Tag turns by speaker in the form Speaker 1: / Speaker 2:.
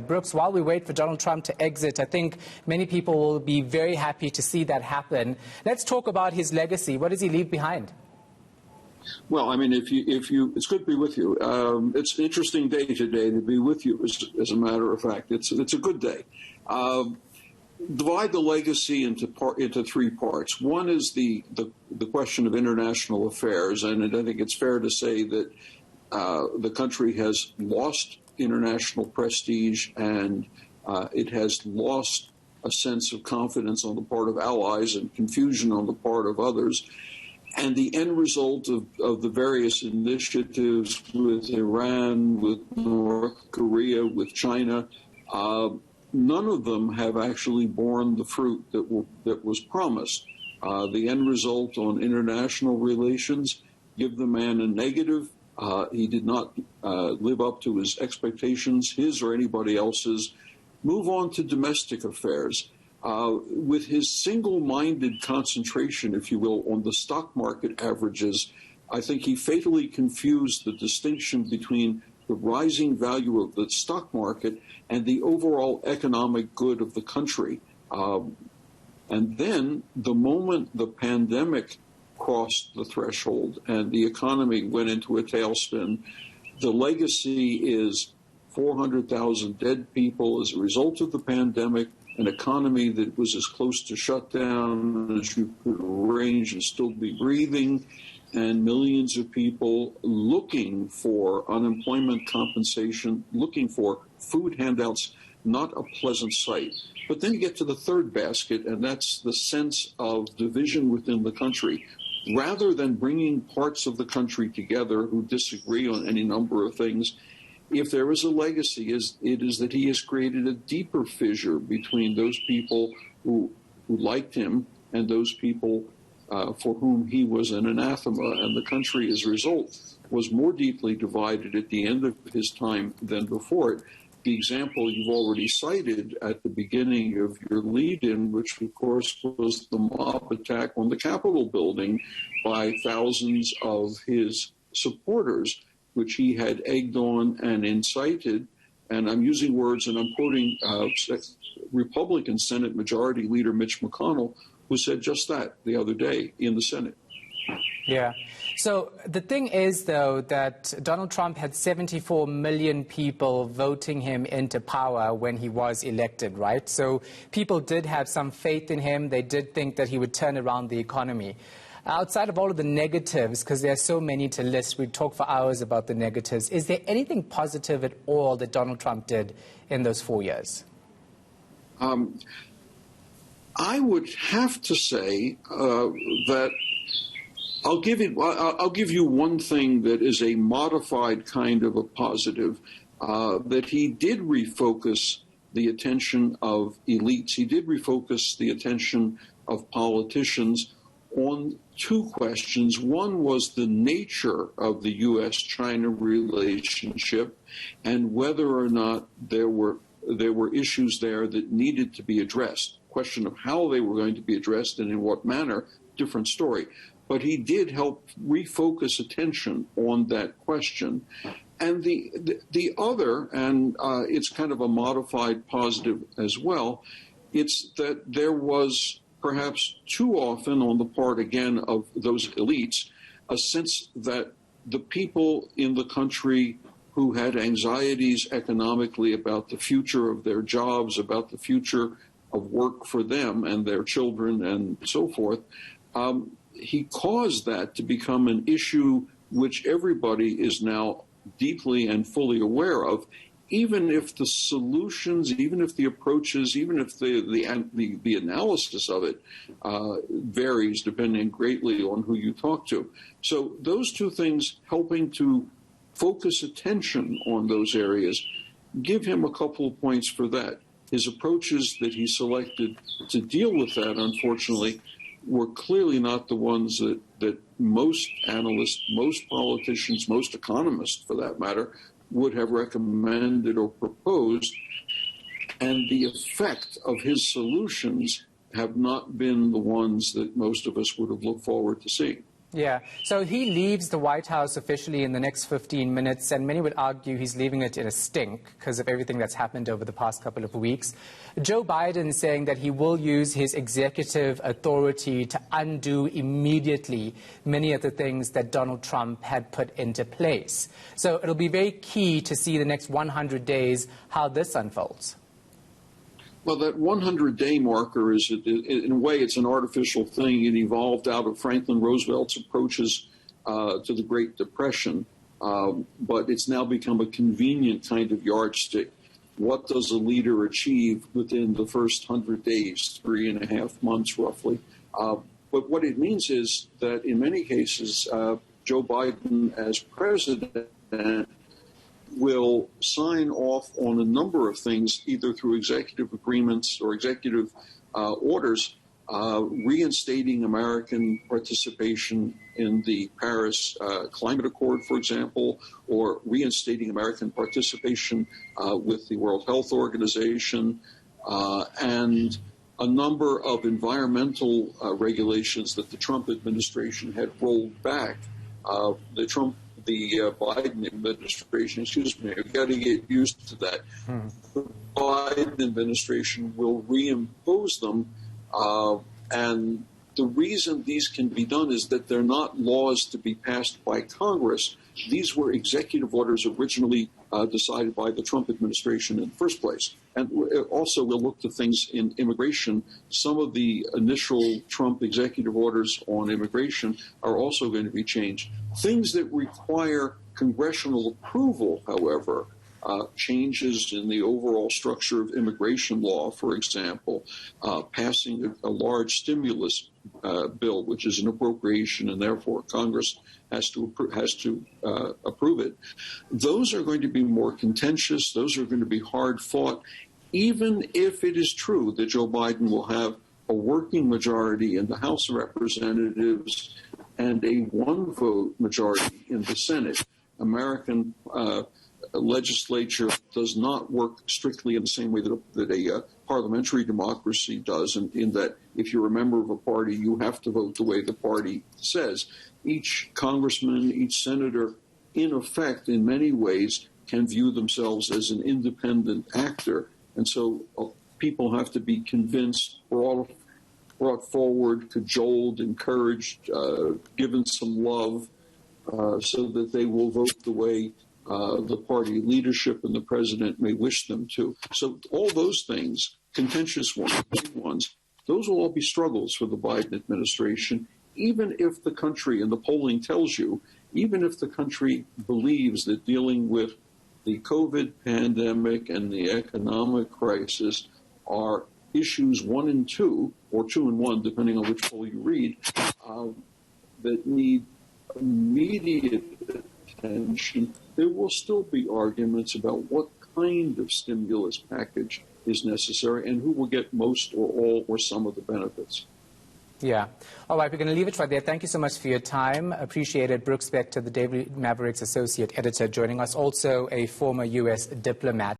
Speaker 1: Brooks, while we wait for Donald Trump to exit, I think many people will be very happy to see that happen. Let's talk about his legacy. What does he leave behind?
Speaker 2: Well, I mean, if you, it's good to be with you. It's an interesting day today to be with you. As a matter of fact, it's a good day. Divide the legacy into three parts. One is the question of international affairs, and I think it's fair to say that the country has lost international prestige, and it has lost a sense of confidence on the part of allies and confusion on the part of others. And the end result of the various initiatives with Iran, with North Korea, with China, none of them have actually borne the fruit that was promised. The end result on international relations, give the man a negative. He did not live up to his expectations, his or anybody else's. Move on to domestic affairs. With his single-minded concentration, if you will, on the stock market averages, I think he fatally confused the distinction between the rising value of the stock market and the overall economic good of the country. And then the moment the pandemic crossed the threshold and the economy went into a tailspin, the legacy is 400,000 dead people as a result of the pandemic, an economy that was as close to shutdown as you could arrange and still be breathing, and millions of people looking for unemployment compensation, looking for food handouts, not a pleasant sight. But then you get to the third basket, and that's the sense of division within the country. Rather than bringing parts of the country together who disagree on any number of things, if there is a legacy, it is that he has created a deeper fissure between those people who liked him and those people for whom he was an anathema. And the country, as a result, was more deeply divided at the end of his time than before it. The example you've already cited at the beginning of your lead-in, which, of course, was the mob attack on the Capitol building by thousands of his supporters, which he had egged on and incited. And I'm using words, and I'm quoting Republican Senate Majority Leader Mitch McConnell, who said just that the other day in the Senate.
Speaker 1: Yeah. So the thing is, though, that Donald Trump had 74 million people voting him into power when he was elected, right? So people did have some faith in him. They did think that he would turn around the economy. Outside of all of the negatives, because there are so many to list, we'd talk for hours about the negatives, is there anything positive at all that Donald Trump did in those 4 years?
Speaker 2: I would have to say that I'll give you one thing that is a modified kind of a positive, that he did refocus the attention of elites. He did refocus the attention of politicians on two questions. One was the nature of the U.S.-China relationship and whether or not there were issues there that needed to be addressed. Question of how they were going to be addressed and in what manner, different story. But he did help refocus attention on that question. And the other, and it's kind of a modified positive as well, it's that there was perhaps too often on the part, again, of those elites, a sense that the people in the country who had anxieties economically about the future of their jobs, about the future of work for them and their children and so forth, he caused that to become an issue which everybody is now deeply and fully aware of, even if the solutions, even if the approaches, even if the analysis of it varies depending greatly on who you talk to. So those two things helping to focus attention on those areas, give him a couple of points for that. His approaches that he selected to deal with that, unfortunately, were clearly not the ones that most analysts, most politicians, most economists, for that matter, would have recommended or proposed. And the effect of his solutions have not been the ones that most of us would have looked forward to seeing.
Speaker 1: Yeah, so he leaves the White House officially in the next 15 minutes, and many would argue he's leaving it in a stink because of everything that's happened over the past couple of weeks. Joe Biden saying that he will use his executive authority to undo immediately many of the things that Donald Trump had put into place. So it'll be very key to see the next 100 days how this unfolds.
Speaker 2: Well, that 100-day marker is, in a way, it's an artificial thing. It evolved out of Franklin Roosevelt's approaches to the Great Depression, but it's now become a convenient kind of yardstick. What does a leader achieve within the first 100 days, 3.5 months roughly? But what it means is that in many cases, Joe Biden as president will sign off on a number of things, either through executive agreements or executive orders, reinstating American participation in the Paris Climate Accord, for example, or reinstating American participation with the World Health Organization, and a number of environmental regulations that the Trump administration had rolled back. The Biden administration, we've got to get used to that. The Biden administration will reimpose them, and the reason these can be done is that they're not laws to be passed by Congress. These were executive orders originally decided by the Trump administration in the first place. And also we'll look to things in immigration. Some of the initial Trump executive orders on immigration are also going to be changed. Things that require congressional approval, however, changes in the overall structure of immigration law, for example, passing a large stimulus bill, which is an appropriation, and therefore Congress has to approve it. Those are going to be more contentious. Those are going to be hard fought, even if it is true that Joe Biden will have a working majority in the House of Representatives and a one-vote majority in the Senate. American legislature does not work strictly in the same way that a parliamentary democracy does, in that if you're a member of a party, you have to vote the way the party says. Each congressman, each senator, in effect, in many ways, can view themselves as an independent actor. And so people have to be convinced, brought forward, cajoled, encouraged, given some love, so that they will vote the way the party leadership and the president may wish them to. So all those things, contentious ones, big ones, those will all be struggles for the Biden administration, even if the country, and the polling tells you, even if the country believes that dealing with the COVID pandemic and the economic crisis are issues 1 and 2, or 2 and 1, depending on which poll you read, that need immediate attention, there will still be arguments about what kind of stimulus package is necessary and who will get most or all or some of the benefits.
Speaker 1: Yeah. All right, we're going to leave it right there. Thank you so much for your time. Appreciate it. Brooks Spector, the Daily Maverick's associate editor, joining us, also a former U.S. diplomat.